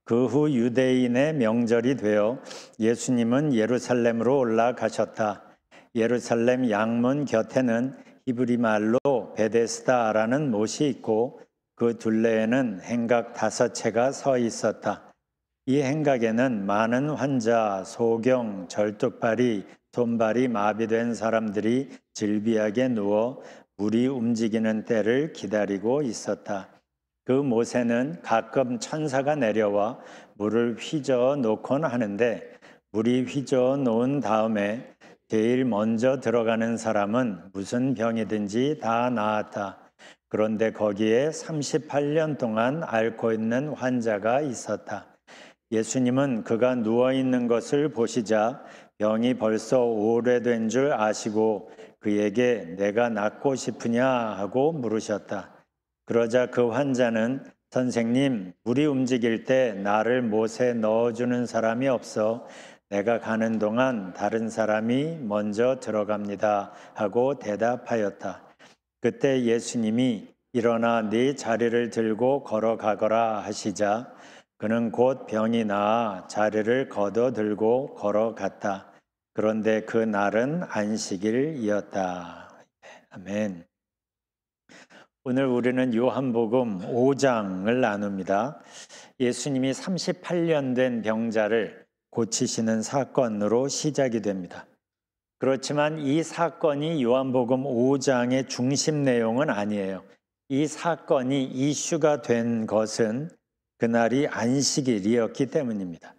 그 후 유대인의 명절이 되어 예수님은 예루살렘으로 올라가셨다. 예루살렘 양문 곁에는 히브리 말로 베데스다라는 못이 있고 그 둘레에는 행각 5채가 서 있었다. 이 행각에는 많은 환자, 소경, 절뚝발이, 손발이 마비된 사람들이 질비하게 누워 물이 움직이는 때를 기다리고 있었다. 그 못에는 가끔 천사가 내려와 물을 휘저어 놓곤 하는데 물이 휘저어 놓은 다음에 제일 먼저 들어가는 사람은 무슨 병이든지 다 나았다. 그런데 거기에 38년 동안 앓고 있는 환자가 있었다. 예수님은 그가 누워있는 것을 보시자 병이 벌써 오래된 줄 아시고 그에게 내가 낫고 싶으냐 하고 물으셨다. 그러자 그 환자는 선생님, 물이 움직일 때 나를 못에 넣어주는 사람이 없어 내가 가는 동안 다른 사람이 먼저 들어갑니다 하고 대답하였다. 그때 예수님이 일어나 네 자리를 들고 걸어가거라 하시자 그는 곧 병이 나아 자리를 걷어들고 걸어갔다. 그런데 그 날은 안식일이었다. 아멘. 오늘 우리는 요한복음 5장을 나눕니다. 예수님이 38년 된 병자를 고치시는 사건으로 시작이 됩니다. 그렇지만 이 사건이 요한복음 5장의 중심 내용은 아니에요. 이 사건이 이슈가 된 것은 그날이 안식일이었기 때문입니다.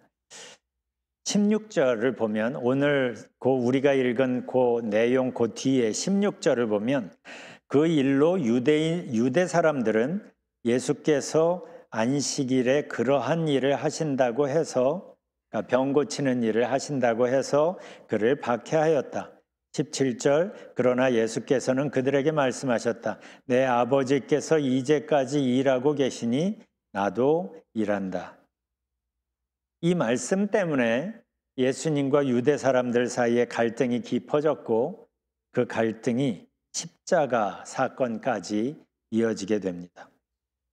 16절을 보면 오늘 우리가 읽은 그 내용 그 뒤에 16절을 보면 그 일로 유대 사람들은 예수께서 안식일에 그러한 일을 하신다고 해서 병 고치는 일을 하신다고 해서 그를 박해하였다. 17절 그러나 예수께서는 그들에게 말씀하셨다. 내 아버지께서 이제까지 일하고 계시니 나도 일한다. 이 말씀 때문에 예수님과 유대 사람들 사이에 갈등이 깊어졌고 그 갈등이 십자가 사건까지 이어지게 됩니다.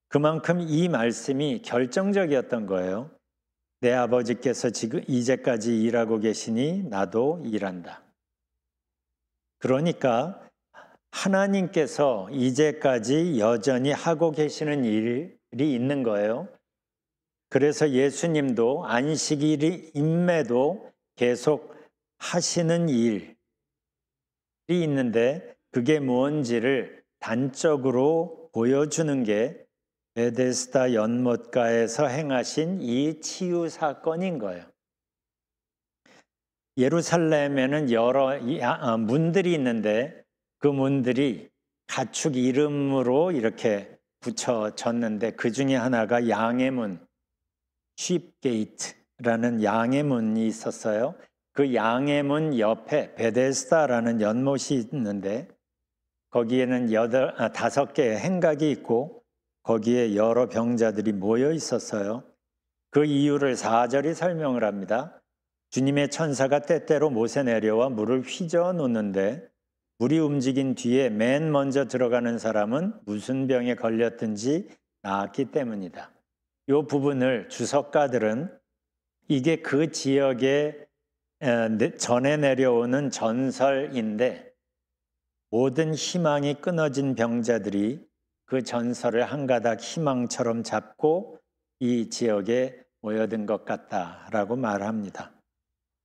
그만큼 이 말씀이 결정적이었던 거예요. 내 아버지께서 지금 이제까지 일하고 계시니 나도 일한다. 그러니까 하나님께서 이제까지 여전히 하고 계시는 일이 있는 거예요. 그래서 예수님도 안식일임에도 계속 하시는 일이 있는데 그게 뭔지를 단적으로 보여주는 게 베데스다 연못가에서 행하신 이 치유 사건인 거예요. 예루살렘에는 여러 문들이 있는데 그 문들이 가축 이름으로 이렇게 붙여졌는데 그 중에 하나가 양의 문, sheep gate라는 양의 문이 있었어요. 그 양의 문 옆에 베데스다라는 연못이 있는데 거기에는 5개의 행각이 있고 거기에 여러 병자들이 모여 있었어요. 그 이유를 4절이 설명을 합니다. 주님의 천사가 때때로 못에 내려와 물을 휘저어 놓는데 물이 움직인 뒤에 맨 먼저 들어가는 사람은 무슨 병에 걸렸든지 나았기 때문이다. 이 부분을 주석가들은 이게 그 지역에 전해 내려오는 전설인데 모든 희망이 끊어진 병자들이 그 전설을 한 가닥 희망처럼 잡고 이 지역에 모여든 것 같다라고 말합니다.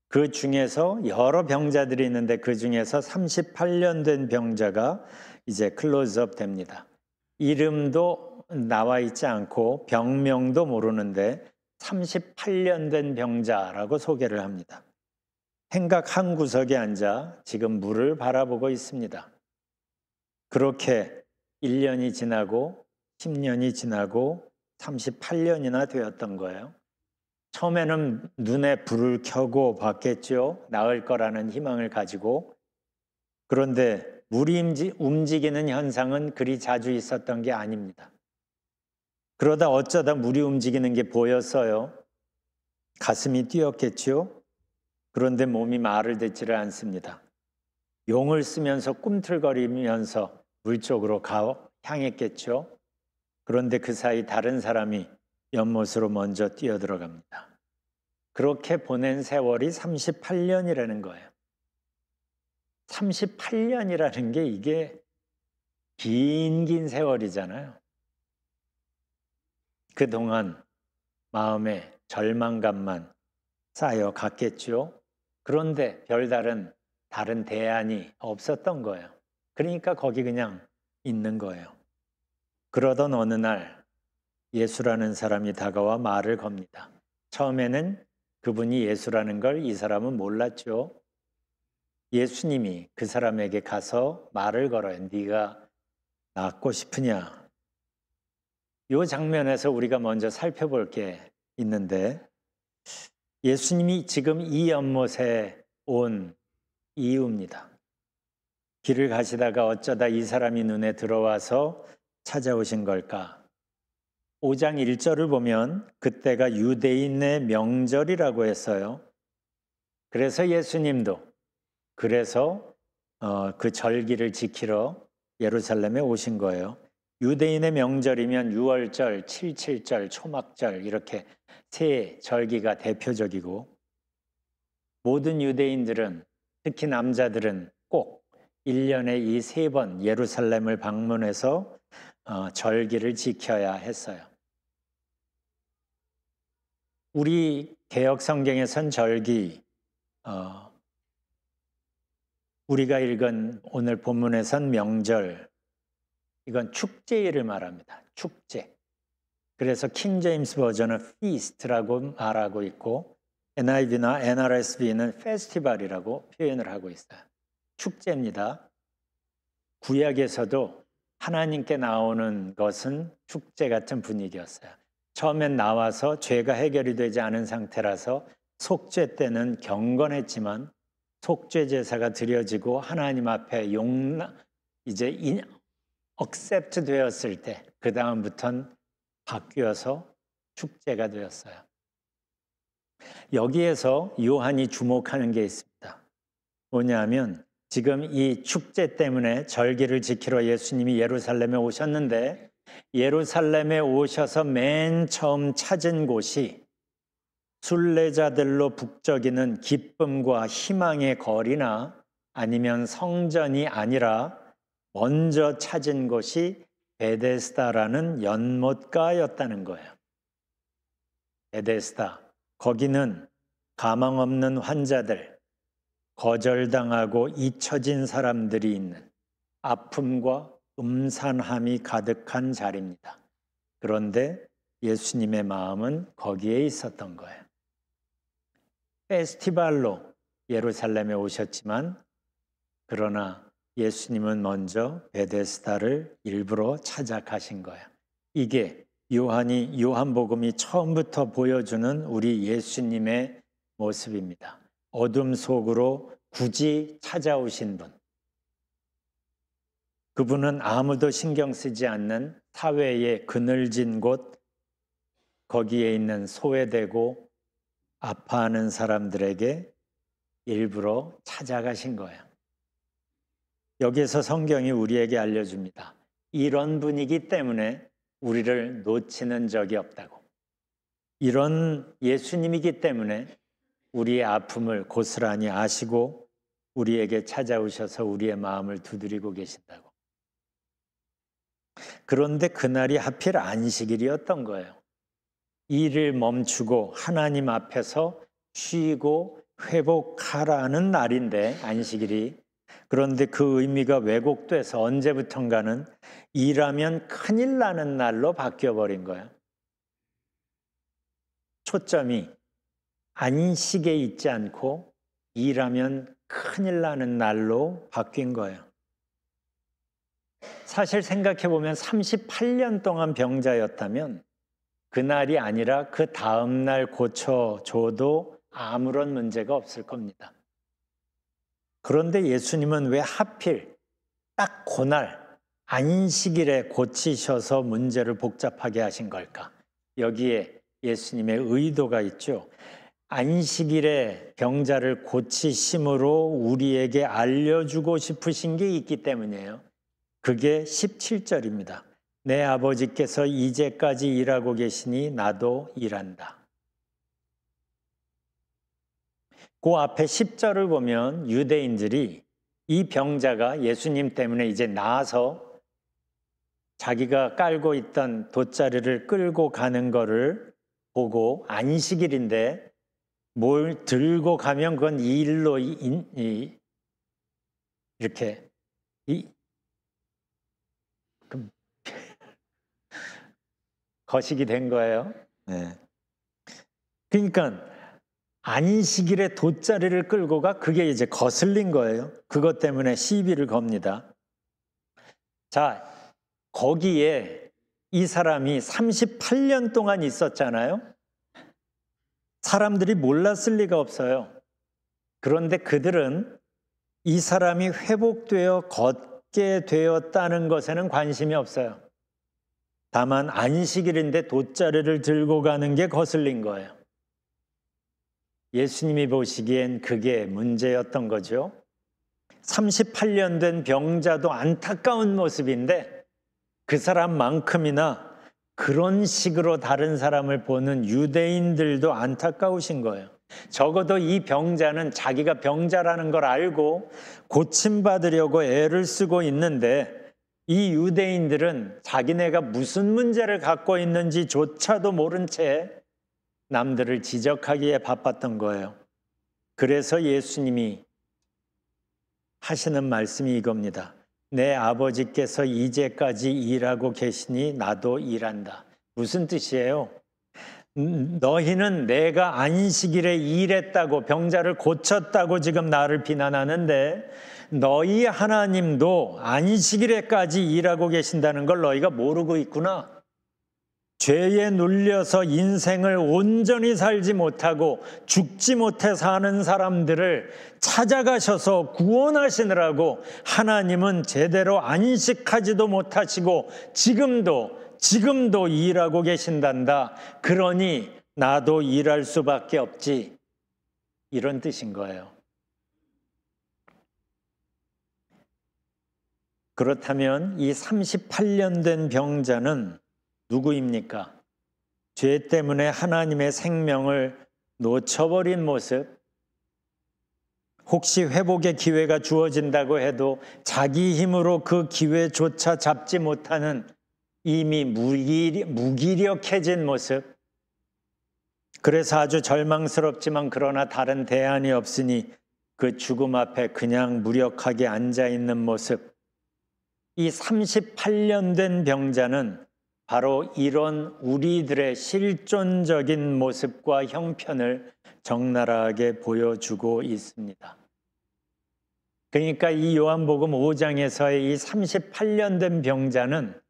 그 중에서 여러 병자들이 있는데 그 중에서 38년 된 병자가 이제 클로즈업 됩니다. 이름도 나와 있지 않고 병명도 모르는데 38년 된 병자라고 소개를 합니다. 행각 한 구석에 앉아 지금 물을 바라보고 있습니다. 그렇게 1년이 지나고 10년이 지나고 38년이나 되었던 거예요. 처음에는 눈에 불을 켜고 봤겠죠. 나을 거라는 희망을 가지고. 그런데 물이 움직이는 현상은 그리 자주 있었던 게 아닙니다. 그러다 어쩌다 물이 움직이는 게 보였어요. 가슴이 뛰었겠죠. 그런데 몸이 말을 듣지를 않습니다. 용을 쓰면서 꿈틀거리면서 물 쪽으로 향했겠죠. 그런데 그 사이 다른 사람이 연못으로 먼저 뛰어들어갑니다. 그렇게 보낸 세월이 38년이라는 거예요. 38년이라는 게 이게 긴 세월이잖아요. 그동안 마음에 절망감만 쌓여갔겠죠. 그런데 별다른 다른 대안이 없었던 거예요. 그러니까 거기 그냥 있는 거예요. 그러던 어느 날 예수라는 사람이 다가와 말을 겁니다. 처음에는 그분이 예수라는 걸 이 사람은 몰랐죠. 예수님이 그 사람에게 가서 말을 걸어요. 네가 낫고 싶으냐? 이 장면에서 우리가 먼저 살펴볼 게 있는데 예수님이 지금 이 연못에 온 이유입니다. 길을 가시다가 어쩌다 이 사람이 눈에 들어와서 찾아오신 걸까? 5장 1절을 보면 그때가 유대인의 명절이라고 했어요. 그래서 예수님도 그 절기를 지키러 예루살렘에 오신 거예요. 유대인의 명절이면 6월절, 77절, 초막절 이렇게 세 절기가 대표적이고 모든 유대인들은 특히 남자들은 꼭 1년에 이 3번 예루살렘을 방문해서 절기를 지켜야 했어요. 우리 개역 성경에선 절기, 우리가 읽은 오늘 본문에선 명절, 이건 축제일을 말합니다. 축제. 그래서 킹 제임스 버전은 feast라고 말하고 있고 NIV나 NRSV는 페스티벌이라고 표현을 하고 있어요. 축제입니다. 구약에서도 하나님께 나오는 것은 축제 같은 분위기였어요. 처음엔 나와서 죄가 해결이 되지 않은 상태라서 속죄 때는 경건했지만 속죄 제사가 드려지고 하나님 앞에 accept 되었을 때 그 다음부터는 바뀌어서 축제가 되었어요. 여기에서 요한이 주목하는 게 있습니다. 뭐냐면 지금 이 축제 때문에 절기를 지키러 예수님이 예루살렘에 오셨는데 예루살렘에 오셔서 맨 처음 찾은 곳이 순례자들로 북적이는 기쁨과 희망의 거리나 아니면 성전이 아니라 먼저 찾은 곳이 베데스다라는 연못가였다는 거예요. 베데스다. 거기는 가망 없는 환자들, 거절당하고 잊혀진 사람들이 있는 아픔과 음산함이 가득한 자리입니다. 그런데 예수님의 마음은 거기에 있었던 거예요. 페스티벌로 예루살렘에 오셨지만 그러나 예수님은 먼저 베데스다를 일부러 찾아가신 거예요. 이게 요한복음이 처음부터 보여주는 우리 예수님의 모습입니다. 어둠 속으로 굳이 찾아오신 분. 그분은 아무도 신경 쓰지 않는 사회의 그늘진 곳, 거기에 있는 소외되고 아파하는 사람들에게 일부러 찾아가신 거예요. 여기에서 성경이 우리에게 알려줍니다. 이런 분이기 때문에 우리를 놓치는 적이 없다고. 이런 예수님이기 때문에 우리의 아픔을 고스란히 아시고 우리에게 찾아오셔서 우리의 마음을 두드리고 계신다고. 그런데 그날이 하필 안식일이었던 거예요. 일을 멈추고 하나님 앞에서 쉬고 회복하라는 날인데 안식일이. 그런데 그 의미가 왜곡돼서 언제부턴가는 일하면 큰일 나는 날로 바뀌어버린 거예요. 초점이 안식에 있지 않고 일하면 큰일 나는 날로 바뀐 거예요. 사실 생각해보면 38년 동안 병자였다면 그날이 아니라 그 다음 날 고쳐줘도 아무런 문제가 없을 겁니다. 그런데 예수님은 왜 하필 딱 그날 안식일에 고치셔서 문제를 복잡하게 하신 걸까? 여기에 예수님의 의도가 있죠. 안식일에 병자를 고치심으로 우리에게 알려주고 싶으신 게 있기 때문이에요. 그게 17절입니다. 내 아버지께서 이제까지 일하고 계시니 나도 일한다. 그 앞에 10절을 보면 유대인들이 이 병자가 예수님 때문에 이제 나아서 자기가 깔고 있던 돗자리를 끌고 가는 거를 보고 안식일인데 뭘 들고 가면 그건 이 일로 이렇게 거식이 된 거예요. 네. 그러니까 안식일에 돗자리를 끌고 가 그게 이제 거슬린 거예요. 그것 때문에 시비를 겁니다. 자, 거기에 이 사람이 38년 동안 있었잖아요. 사람들이 몰랐을 리가 없어요. 그런데 그들은 이 사람이 회복되어 걷게 되었다는 것에는 관심이 없어요. 다만 안식일인데 돗자리를 들고 가는 게 거슬린 거예요. 예수님이 보시기엔 그게 문제였던 거죠. 38년 된 병자도 안타까운 모습인데 그 사람만큼이나 그런 식으로 다른 사람을 보는 유대인들도 안타까우신 거예요. 적어도 이 병자는 자기가 병자라는 걸 알고 고침받으려고 애를 쓰고 있는데 이 유대인들은 자기네가 무슨 문제를 갖고 있는지조차도 모른 채 남들을 지적하기에 바빴던 거예요. 그래서 예수님이 하시는 말씀이 이겁니다. 내 아버지께서 이제까지 일하고 계시니 나도 일한다. 무슨 뜻이에요? 너희는 내가 안식일에 일했다고 병자를 고쳤다고 지금 나를 비난하는데 너희 하나님도 안식일에까지 일하고 계신다는 걸 너희가 모르고 있구나. 죄에 눌려서 인생을 온전히 살지 못하고 죽지 못해 사는 사람들을 찾아가셔서 구원하시느라고 하나님은 제대로 안식하지도 못하시고 지금도 일하고 계신단다. 그러니 나도 일할 수밖에 없지. 이런 뜻인 거예요. 그렇다면 이 38년 된 병자는 누구입니까? 죄 때문에 하나님의 생명을 놓쳐버린 모습, 혹시 회복의 기회가 주어진다고 해도 자기 힘으로 그 기회조차 잡지 못하는 이미 무기력해진 모습, 그래서 아주 절망스럽지만 그러나 다른 대안이 없으니 그 죽음 앞에 그냥 무력하게 앉아있는 모습, 이 38년 된 병자는 바로 이런 우리들의 실존적인 모습과 형편을 적나라하게 보여주고 있습니다. 그러니까 이 요한복음 5장에서의 이 38년 된 병자는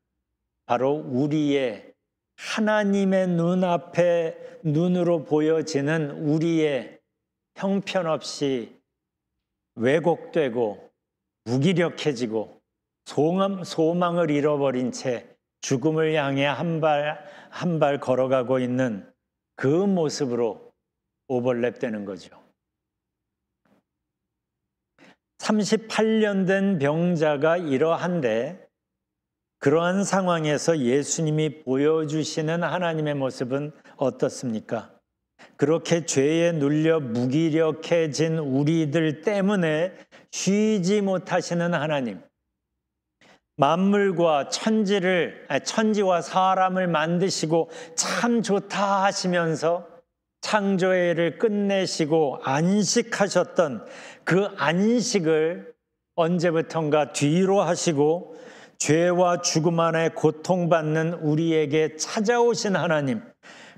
바로 우리의 하나님의 눈앞에 눈으로 보여지는 우리의 형편없이 왜곡되고 무기력해지고 소망을 잃어버린 채 죽음을 향해 한 발 걸어가고 있는 그 모습으로 오버랩되는 거죠. 38년 된 병자가 이러한데 그러한 상황에서 예수님이 보여주시는 하나님의 모습은 어떻습니까? 그렇게 죄에 눌려 무기력해진 우리들 때문에 쉬지 못하시는 하나님, 만물과 천지와 사람을 만드시고 참 좋다 하시면서 창조의 일을 끝내시고 안식하셨던 그 안식을 언제부턴가 뒤로 하시고 죄와 죽음 안에 고통받는 우리에게 찾아오신 하나님,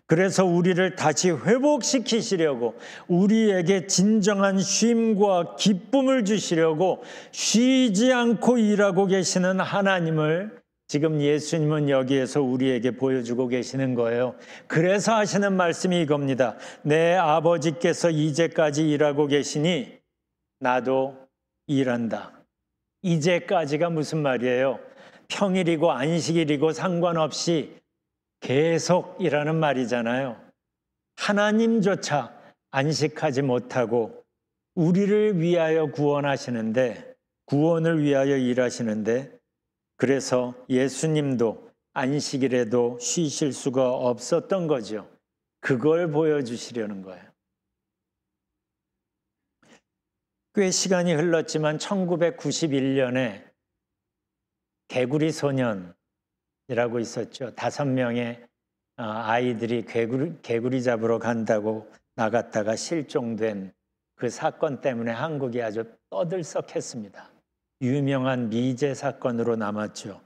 그래서 우리를 다시 회복시키시려고 우리에게 진정한 쉼과 기쁨을 주시려고 쉬지 않고 일하고 계시는 하나님을 지금 예수님은 여기에서 우리에게 보여주고 계시는 거예요. 그래서 하시는 말씀이 이겁니다. 내 아버지께서 이제까지 일하고 계시니 나도 일한다. 이제까지가 무슨 말이에요? 평일이고 안식일이고 상관없이 계속 일하는 말이잖아요. 하나님조차 안식하지 못하고 우리를 위하여 구원을 위하여 일하시는데, 그래서 예수님도 안식일에도 쉬실 수가 없었던 거죠. 그걸 보여주시려는 거예요. 꽤 시간이 흘렀지만 1991년에 개구리 소년이라고 있었죠. 5명의 아이들이 개구리 잡으러 간다고 나갔다가 실종된 그 사건 때문에 한국이 아주 떠들썩했습니다. 유명한 미제 사건으로 남았죠.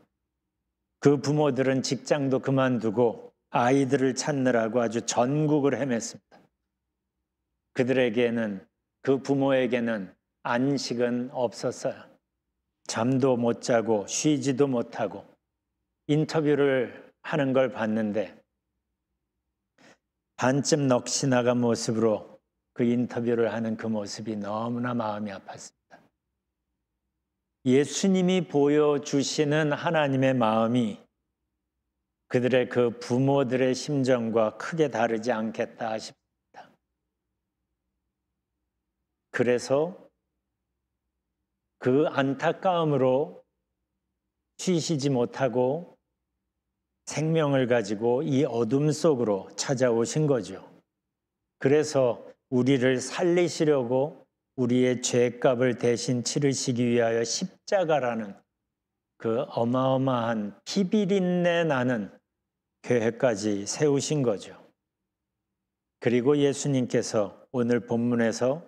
그 부모들은 직장도 그만두고 아이들을 찾느라고 아주 전국을 헤맸습니다. 그들에게는, 그 부모에게는 안식은 없었어요. 잠도 못 자고 쉬지도 못하고 인터뷰를 하는 걸 봤는데 반쯤 넋이 나간 모습으로 그 인터뷰를 하는 그 모습이 너무나 마음이 아팠습니다. 예수님이 보여주시는 하나님의 마음이 그들의 그 부모들의 심정과 크게 다르지 않겠다 싶습니다. 그래서 그 안타까움으로 쉬시지 못하고 생명을 가지고 이 어둠 속으로 찾아오신 거죠. 그래서 우리를 살리시려고 우리의 죄값을 대신 치르시기 위하여 십자가라는 그 어마어마한 피비린내 나는 계획까지 세우신 거죠. 그리고 예수님께서 오늘 본문에서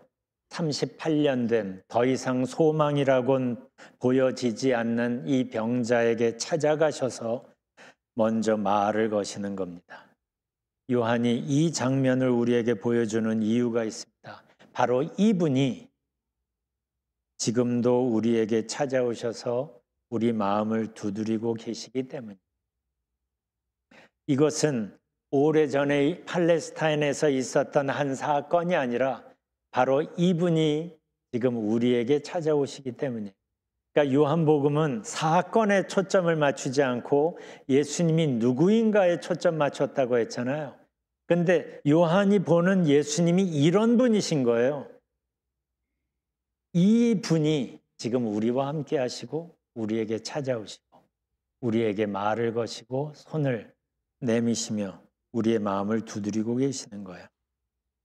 38년 된 더 이상 소망이라고는 보여지지 않는 이 병자에게 찾아가셔서 먼저 말을 거시는 겁니다. 요한이 이 장면을 우리에게 보여주는 이유가 있습니다. 바로 이분이 지금도 우리에게 찾아오셔서 우리 마음을 두드리고 계시기 때문입니다. 이것은 오래전에 팔레스타인에서 있었던 한 사건이 아니라 바로 이분이 지금 우리에게 찾아오시기 때문이에요. 그러니까 요한복음은 사건에 초점을 맞추지 않고 예수님이 누구인가에 초점 맞췄다고 했잖아요. 근데 요한이 보는 예수님이 이런 분이신 거예요. 이 분이 지금 우리와 함께 하시고 우리에게 찾아오시고 우리에게 말을 거시고 손을 내미시며 우리의 마음을 두드리고 계시는 거예요.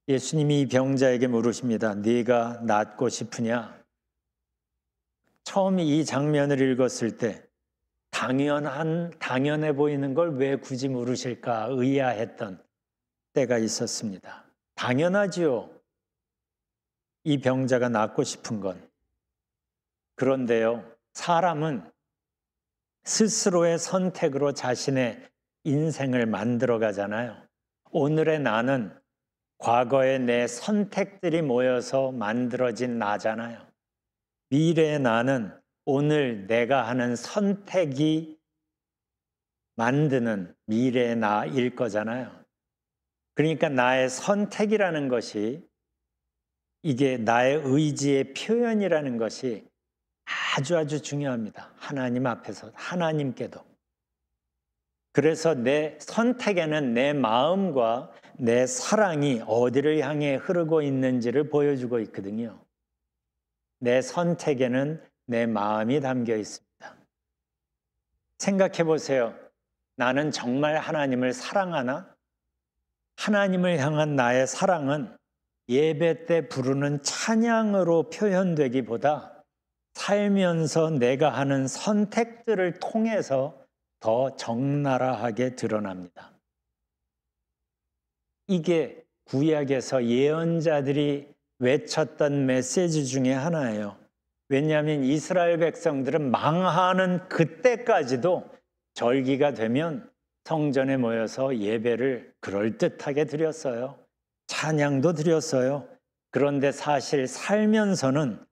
예수님이 이 병자에게 물으십니다. 네가 낫고 싶으냐? 처음 이 장면을 읽었을 때 당연해 보이는 걸 왜 굳이 물으실까 의아했던 때가 있었습니다. 당연하지요. 이 병자가 낫고 싶은 건. 그런데요, 사람은 스스로의 선택으로 자신의 인생을 만들어 가잖아요. 오늘의 나는 과거의 내 선택들이 모여서 만들어진 나잖아요. 미래의 나는 오늘 내가 하는 선택이 만드는 미래의 나일 거잖아요. 그러니까 나의 선택이라는 것이 이게 나의 의지의 표현이라는 것이 아주 중요합니다. 하나님 앞에서, 하나님께도. 그래서 내 선택에는 내 마음과 내 사랑이 어디를 향해 흐르고 있는지를 보여주고 있거든요. 내 선택에는 내 마음이 담겨 있습니다. 생각해 보세요. 나는 정말 하나님을 사랑하나? 하나님을 향한 나의 사랑은 예배 때 부르는 찬양으로 표현되기보다 살면서 내가 하는 선택들을 통해서 더 적나라하게 드러납니다. 이게 구약에서 예언자들이 외쳤던 메시지 중에 하나예요. 왜냐하면 이스라엘 백성들은 망하는 그때까지도 절기가 되면 성전에 모여서 예배를 그럴듯하게 드렸어요. 찬양도 드렸어요. 그런데 사실 살면서는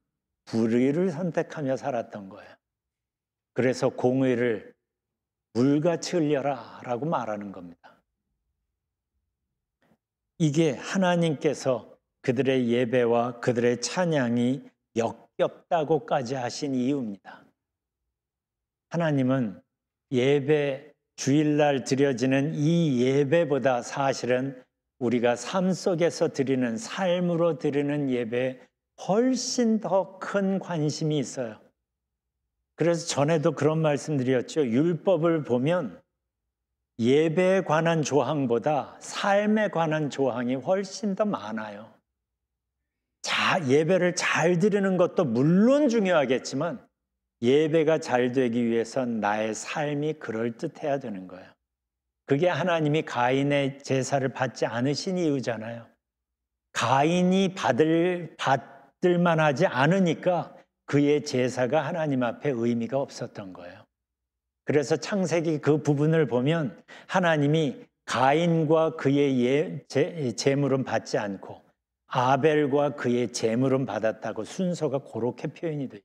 불의를 선택하며 살았던 거예요. 그래서 공의를 물같이 흘려라 라고 말하는 겁니다. 이게 하나님께서 그들의 예배와 그들의 찬양이 역겹다고까지 하신 이유입니다. 하나님은 예배, 주일날 드려지는 이 예배보다 사실은 우리가 삶 속에서 드리는, 삶으로 드리는 예배에 훨씬 더 큰 관심이 있어요. 그래서 전에도 그런 말씀드렸죠. 율법을 보면 예배에 관한 조항보다 삶에 관한 조항이 훨씬 더 많아요. 예배를 잘 드리는 것도 물론 중요하겠지만 예배가 잘 되기 위해선 나의 삶이 그럴듯해야 되는 거예요. 그게 하나님이 가인의 제사를 받지 않으신 이유잖아요. 가인이 받을 만하지 않으니까 그의 제사가 하나님 앞에 의미가 없었던 거예요. 그래서 창세기 그 부분을 보면 하나님이 가인과 그의 제물은 받지 않고 아벨과 그의 제물은 받았다고 순서가 그렇게 표현이 돼요.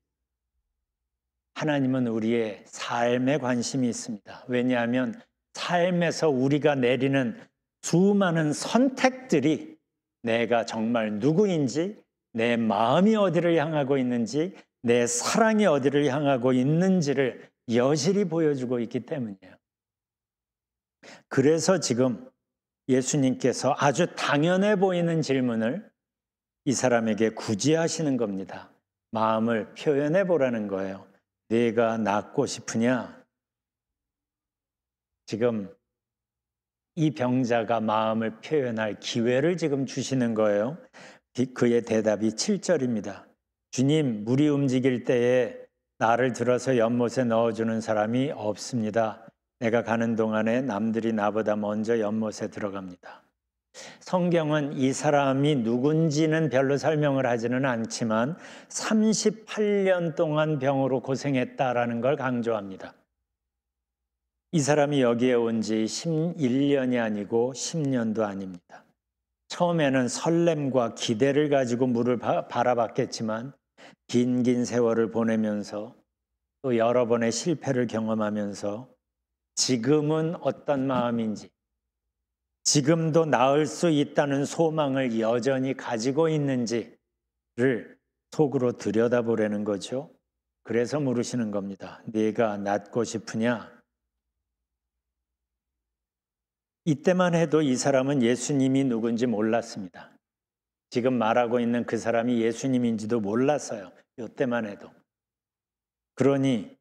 하나님은 우리의 삶에 관심이 있습니다. 왜냐하면 삶에서 우리가 내리는 수많은 선택들이 내가 정말 누구인지, 내 마음이 어디를 향하고 있는지, 내 사랑이 어디를 향하고 있는지를 여실히 보여주고 있기 때문이에요. 그래서 지금 예수님께서 아주 당연해 보이는 질문을 이 사람에게 굳이 하시는 겁니다. 마음을 표현해 보라는 거예요. 네가 낫고 싶으냐? 지금 이 병자가 마음을 표현할 기회를 지금 주시는 거예요. 그의 대답이 7절입니다. 주님, 물이 움직일 때에 나를 들어서 연못에 넣어주는 사람이 없습니다. 내가 가는 동안에 남들이 나보다 먼저 연못에 들어갑니다. 성경은 이 사람이 누군지는 별로 설명을 하지는 않지만 38년 동안 병으로 고생했다라는 걸 강조합니다. 이 사람이 여기에 온 지 11년이 아니고 10년도 아닙니다. 처음에는 설렘과 기대를 가지고 물을 바라봤겠지만 긴 세월을 보내면서 또 여러 번의 실패를 경험하면서 지금은 어떤 마음인지, 지금도 나을 수 있다는 소망을 여전히 가지고 있는지를 속으로 들여다보려는 거죠. 그래서 물으시는 겁니다. 네가 낫고 싶으냐? 이때만 해도 이 사람은 예수님이 누군지 몰랐습니다. 지금 말하고 있는 그 사람이 예수님인지도 몰랐어요. 이때만 해도. 그러니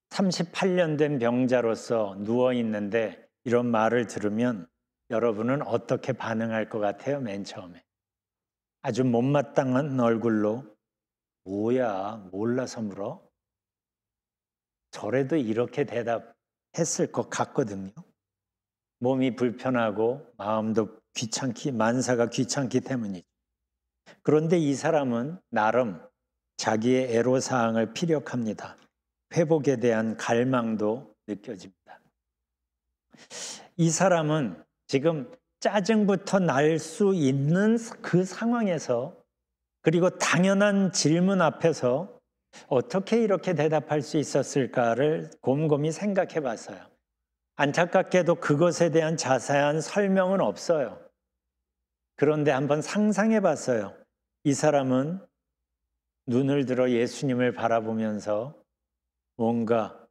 38년 된 병자로서 누워 있는데 이런 말을 들으면 여러분은 어떻게 반응할 것 같아요? 맨 처음에. 아주 못마땅한 얼굴로 뭐야, 몰라서 물어? 저래도 이렇게 대답했을 것 같거든요. 몸이 불편하고 마음도 만사가 귀찮기 때문이죠. 그런데 이 사람은 나름 자기의 애로사항을 피력합니다. 회복에 대한 갈망도 느껴집니다. 이 사람은 지금 짜증부터 날 수 있는 그 상황에서 그리고 당연한 질문 앞에서 어떻게 이렇게 대답할 수 있었을까를 곰곰이 생각해 봤어요. 안타깝게도 그것에 대한 자세한 설명은 없어요. 그런데 한번 상상해 봤어요. 이 사람은 눈을 들어 예수님을 바라보면서 뭔가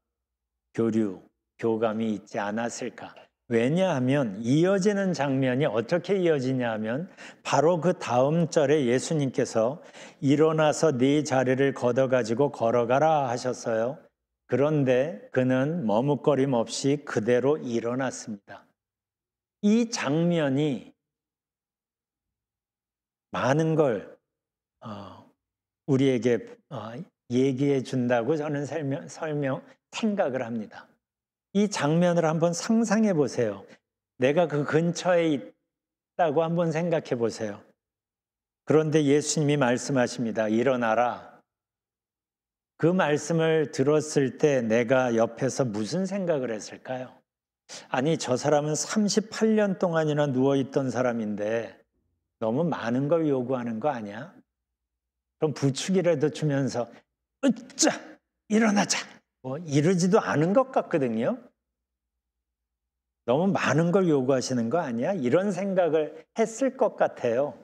교감이 있지 않았을까. 왜냐하면 이어지는 장면이 어떻게 이어지냐 하면 바로 그 다음 절에 예수님께서 일어나서 네 자리를 걷어가지고 걸어가라 하셨어요. 그런데 그는 머뭇거림 없이 그대로 일어났습니다. 이 장면이 많은 걸 우리에게 얘기해 준다고 저는 생각을 합니다. 이 장면을 한번 상상해 보세요. 내가 그 근처에 있다고 한번 생각해 보세요. 그런데 예수님이 말씀하십니다. 일어나라. 그 말씀을 들었을 때 내가 옆에서 무슨 생각을 했을까요? 아니, 저 사람은 38년 동안이나 누워있던 사람인데 너무 많은 걸 요구하는 거 아니야? 그럼 부축이라도 주면서 으쌰! 일어나자! 이러지도 않은 것 같거든요. 너무 많은 걸 요구하시는 거 아니야? 이런 생각을 했을 것 같아요.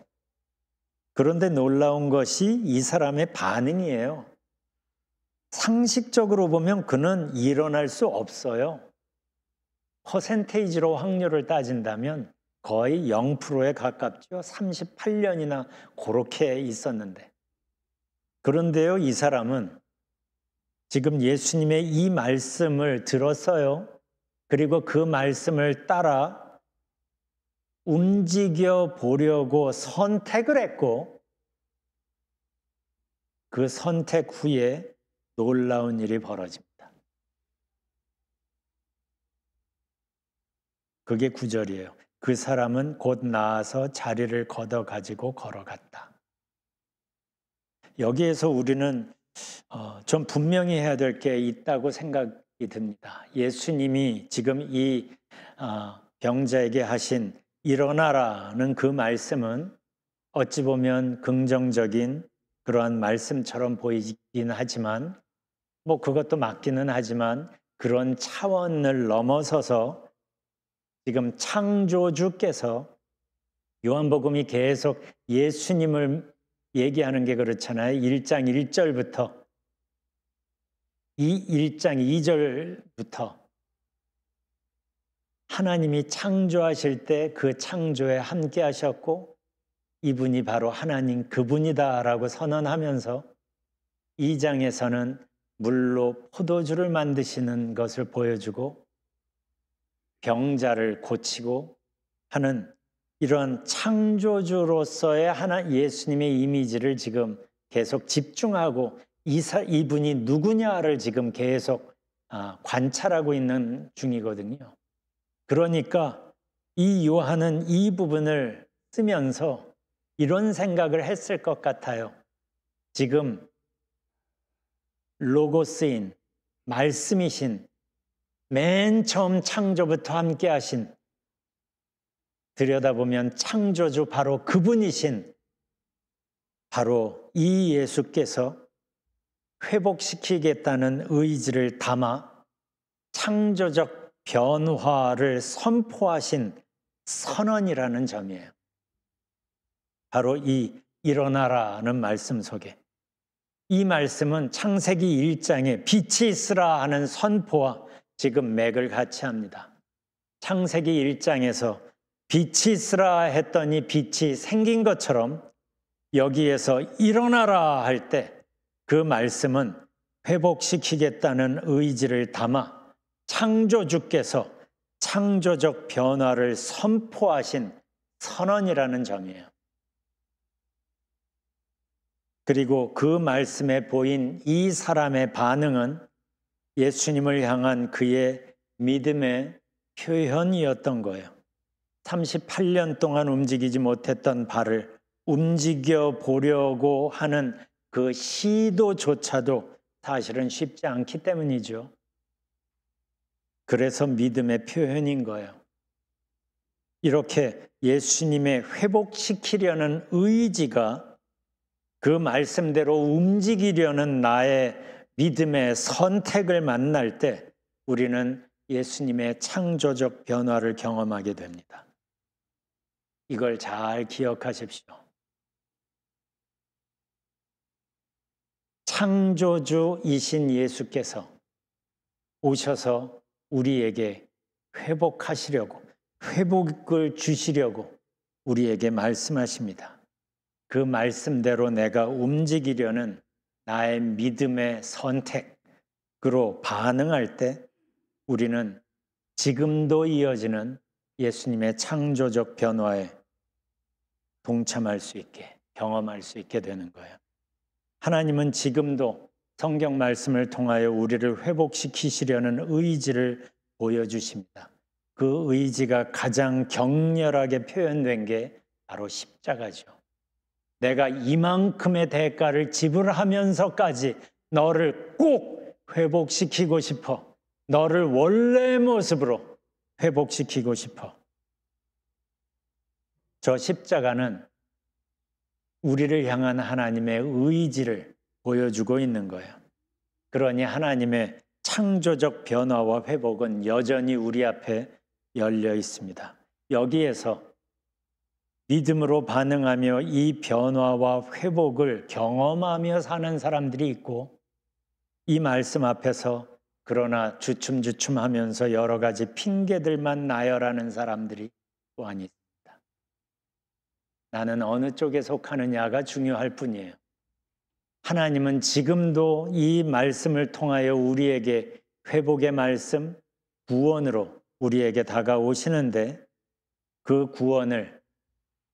그런데 놀라운 것이 이 사람의 반응이에요. 상식적으로 보면 그는 일어날 수 없어요. 퍼센테이지로 확률을 따진다면 거의 0%에 가깝죠. 38년이나 그렇게 있었는데. 그런데요, 이 사람은 지금 예수님의 이 말씀을 들었어요. 그리고 그 말씀을 따라 움직여 보려고 선택을 했고 그 선택 후에 놀라운 일이 벌어집니다. 그게 9절이에요. 그 사람은 곧 나아서 자리를 걷어 가지고 걸어갔다. 여기에서 우리는 좀 분명히 해야 될 게 있다고 생각이 듭니다. 예수님이 지금 이 병자에게 하신 일어나라는 그 말씀은 어찌 보면 긍정적인 그러한 말씀처럼 보이긴 하지만 뭐 그것도 맞기는 하지만 그런 차원을 넘어서서 지금 창조주께서 요한복음이 계속 예수님을 얘기하는 게 그렇잖아요. 1장 1절부터 이 1장 2절부터 하나님이 창조하실 때 그 창조에 함께 하셨고 이분이 바로 하나님 그분이다라고 선언하면서 2장에서는 물로 포도주를 만드시는 것을 보여주고 병자를 고치고 하는 이런 창조주로서의 예수님의 이미지를 지금 계속 집중하고 이분이 누구냐를 지금 계속 관찰하고 있는 중이거든요. 그러니까 이 요한은 이 부분을 쓰면서 이런 생각을 했을 것 같아요. 지금 로고스인 말씀이신 맨 처음 창조부터 함께 하신 들여다보면 창조주 바로 그분이신 바로 이 예수께서 회복시키겠다는 의지를 담아 창조적 변화를 선포하신 선언이라는 점이에요. 바로 이 일어나라는 말씀 속에 이 말씀은 창세기 1장에 빛이 있으라 하는 선포와 지금 맥을 같이 합니다. 창세기 1장에서 빛이 있으라 했더니 빛이 생긴 것처럼 여기에서 일어나라 할 때 그 말씀은 회복시키겠다는 의지를 담아 창조주께서 창조적 변화를 선포하신 선언이라는 점이에요. 그리고 그 말씀에 보인 이 사람의 반응은 예수님을 향한 그의 믿음의 표현이었던 거예요. 38년 동안 움직이지 못했던 발을 움직여 보려고 하는 그 시도조차도 사실은 쉽지 않기 때문이죠. 그래서 믿음의 표현인 거예요. 이렇게 예수님의 회복시키려는 의지가 그 말씀대로 움직이려는 나의 믿음의 선택을 만날 때 우리는 예수님의 창조적 변화를 경험하게 됩니다. 이걸 잘 기억하십시오. 창조주이신 예수께서 오셔서 우리에게 회복하시려고, 회복을 주시려고 우리에게 말씀하십니다. 그 말씀대로 내가 움직이려는 나의 믿음의 선택으로 반응할 때 우리는 지금도 이어지는 예수님의 창조적 변화에 동참할 수 있게, 경험할 수 있게 되는 거예요. 하나님은 지금도 성경 말씀을 통하여 우리를 회복시키시려는 의지를 보여주십니다. 그 의지가 가장 격렬하게 표현된 게 바로 십자가죠. 내가 이만큼의 대가를 지불하면서까지 너를 꼭 회복시키고 싶어. 너를 원래의 모습으로 회복시키고 싶어. 저 십자가는 우리를 향한 하나님의 의지를 보여주고 있는 거예요. 그러니 하나님의 창조적 변화와 회복은 여전히 우리 앞에 열려 있습니다. 여기에서 믿음으로 반응하며 이 변화와 회복을 경험하며 사는 사람들이 있고 이 말씀 앞에서 그러나 주춤주춤하면서 여러 가지 핑계들만 나열하는 사람들이 또한 있습니다. 나는 어느 쪽에 속하느냐가 중요할 뿐이에요. 하나님은 지금도 이 말씀을 통하여 우리에게 회복의 말씀, 구원으로 우리에게 다가오시는데 그 구원을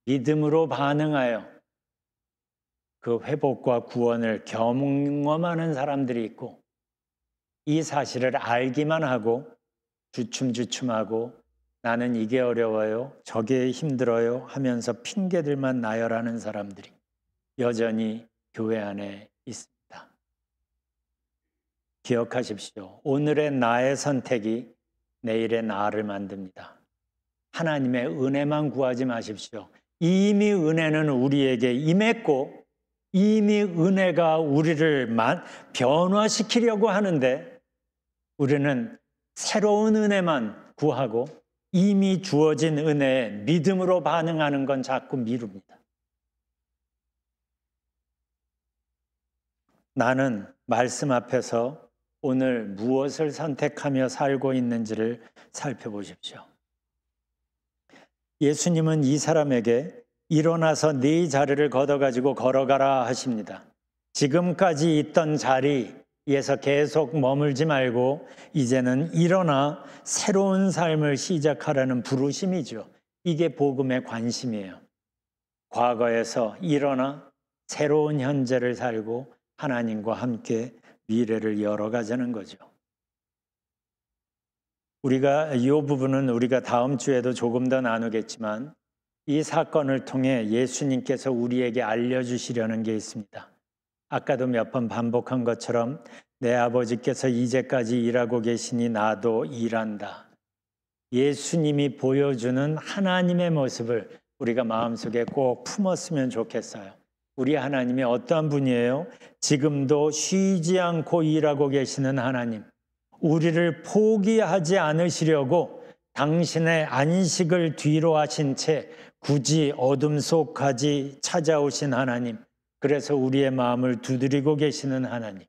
믿음으로 반응하여 그 회복과 구원을 경험하는 사람들이 있고, 이 사실을 알기만 하고 주춤주춤하고 나는 이게 어려워요, 저게 힘들어요 하면서 핑계들만 나열하는 사람들이 여전히 교회 안에 있습니다. 기억하십시오. 오늘의 나의 선택이 내일의 나를 만듭니다. 하나님의 은혜만 구하지 마십시오. 이미 은혜는 우리에게 임했고 이미 은혜가 우리를 변화시키려고 하는데 우리는 새로운 은혜만 구하고 이미 주어진 은혜에 믿음으로 반응하는 건 자꾸 미룹니다. 나는 말씀 앞에서 오늘 무엇을 선택하며 살고 있는지를 살펴보십시오. 예수님은 이 사람에게 일어나서 네 자리를 걷어가지고 걸어가라 하십니다. 지금까지 있던 자리에서 계속 머물지 말고 이제는 일어나 새로운 삶을 시작하라는 부르심이죠. 이게 복음의 관심이에요. 과거에서 일어나 새로운 현재를 살고 하나님과 함께 미래를 열어가자는 거죠. 이 부분은 우리가 다음 주에도 조금 더 나누겠지만 이 사건을 통해 예수님께서 우리에게 알려주시려는 게 있습니다. 아까도 몇 번 반복한 것처럼 내 아버지께서 이제까지 일하고 계시니 나도 일한다. 예수님이 보여주는 하나님의 모습을 우리가 마음속에 꼭 품었으면 좋겠어요. 우리 하나님이 어떠한 분이에요? 지금도 쉬지 않고 일하고 계시는 하나님. 우리를 포기하지 않으시려고 당신의 안식을 뒤로 하신 채 굳이 어둠 속까지 찾아오신 하나님. 그래서 우리의 마음을 두드리고 계시는 하나님.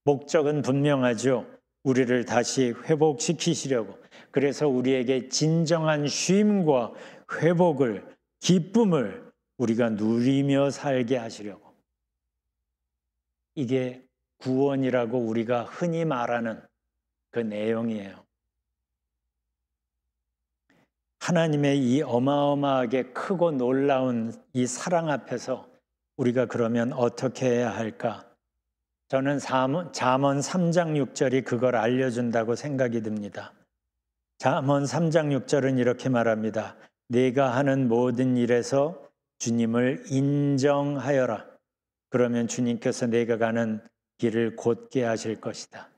목적은 분명하죠. 우리를 다시 회복시키시려고. 그래서 우리에게 진정한 쉼과 회복을, 기쁨을 우리가 누리며 살게 하시려고. 이게 구원이라고 우리가 흔히 말하는 그 내용이에요. 하나님의 이 어마어마하게 크고 놀라운 이 사랑 앞에서 우리가 그러면 어떻게 해야 할까? 저는 잠언 3장 6절이 그걸 알려준다고 생각이 듭니다. 잠언 3장 6절은 이렇게 말합니다. 네가 하는 모든 일에서 주님을 인정하여라. 그러면 주님께서 내가 가는 길을 곧게 하실 것이다.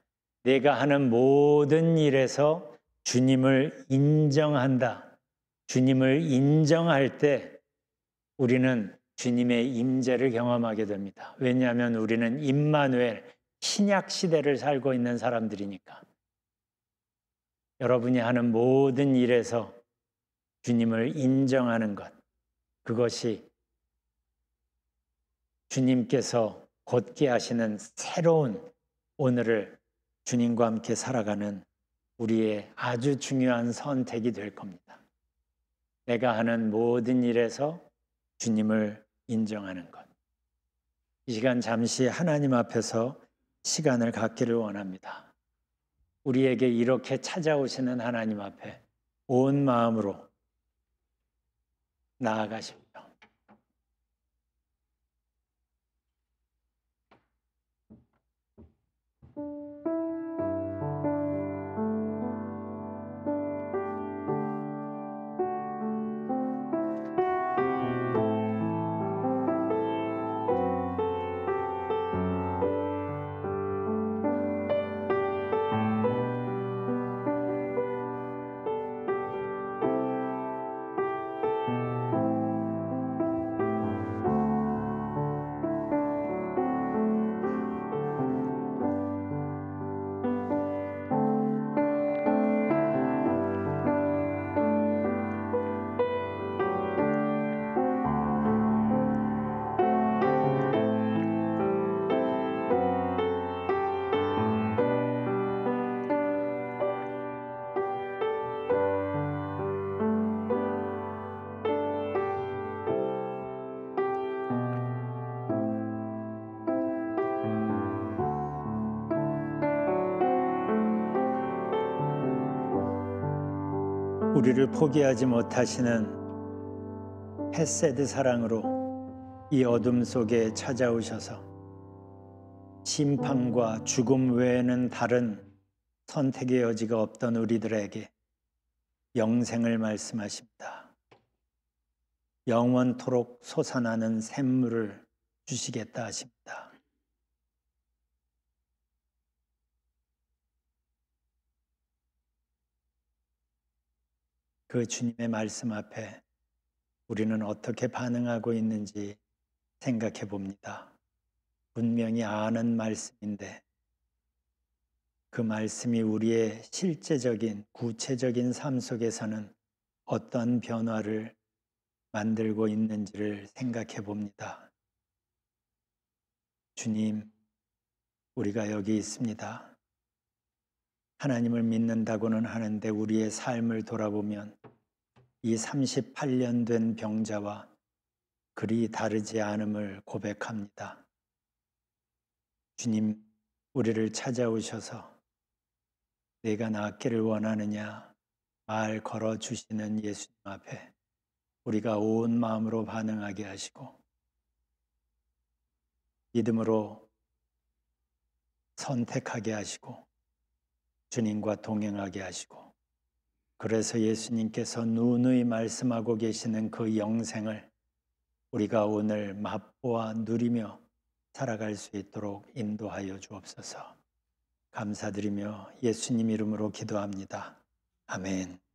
내가 하는 모든 일에서 주님을 인정한다. 주님을 인정할 때 우리는 주님의 임재를 경험하게 됩니다. 왜냐하면 우리는 임마누엘, 신약 시대를 살고 있는 사람들이니까. 여러분이 하는 모든 일에서 주님을 인정하는 것, 그것이 주님께서 곧게 하시는 새로운 오늘을 주님과 함께 살아가는 우리의 아주 중요한 선택이 될 겁니다. 내가 하는 모든 일에서 주님을 인정하는 것. 이 시간 잠시 하나님 앞에서 시간을 갖기를 원합니다. 우리에게 이렇게 찾아오시는 하나님 앞에 온 마음으로 나아가십시오. 우리를 포기하지 못하시는 헤세드 사랑으로 이 어둠 속에 찾아오셔서 심판과 죽음 외에는 다른 선택의 여지가 없던 우리들에게 영생을 말씀하십니다. 영원토록 솟아나는 샘물을 주시겠다 하십니다. 그 주님의 말씀 앞에 우리는 어떻게 반응하고 있는지 생각해 봅니다. 분명히 아는 말씀인데 그 말씀이 우리의 실제적인 구체적인 삶 속에서는 어떤 변화를 만들고 있는지를 생각해 봅니다. 주님, 우리가 여기 있습니다. 하나님을 믿는다고는 하는데 우리의 삶을 돌아보면 이 38년 된 병자와 그리 다르지 않음을 고백합니다. 주님, 우리를 찾아오셔서 내가 낫기를 원하느냐 말 걸어주시는 예수님 앞에 우리가 온 마음으로 반응하게 하시고 믿음으로 선택하게 하시고 주님과 동행하게 하시고 그래서 예수님께서 누누이 말씀하고 계시는 그 영생을 우리가 오늘 맛보아 누리며 살아갈 수 있도록 인도하여 주옵소서. 감사드리며 예수님 이름으로 기도합니다. 아멘.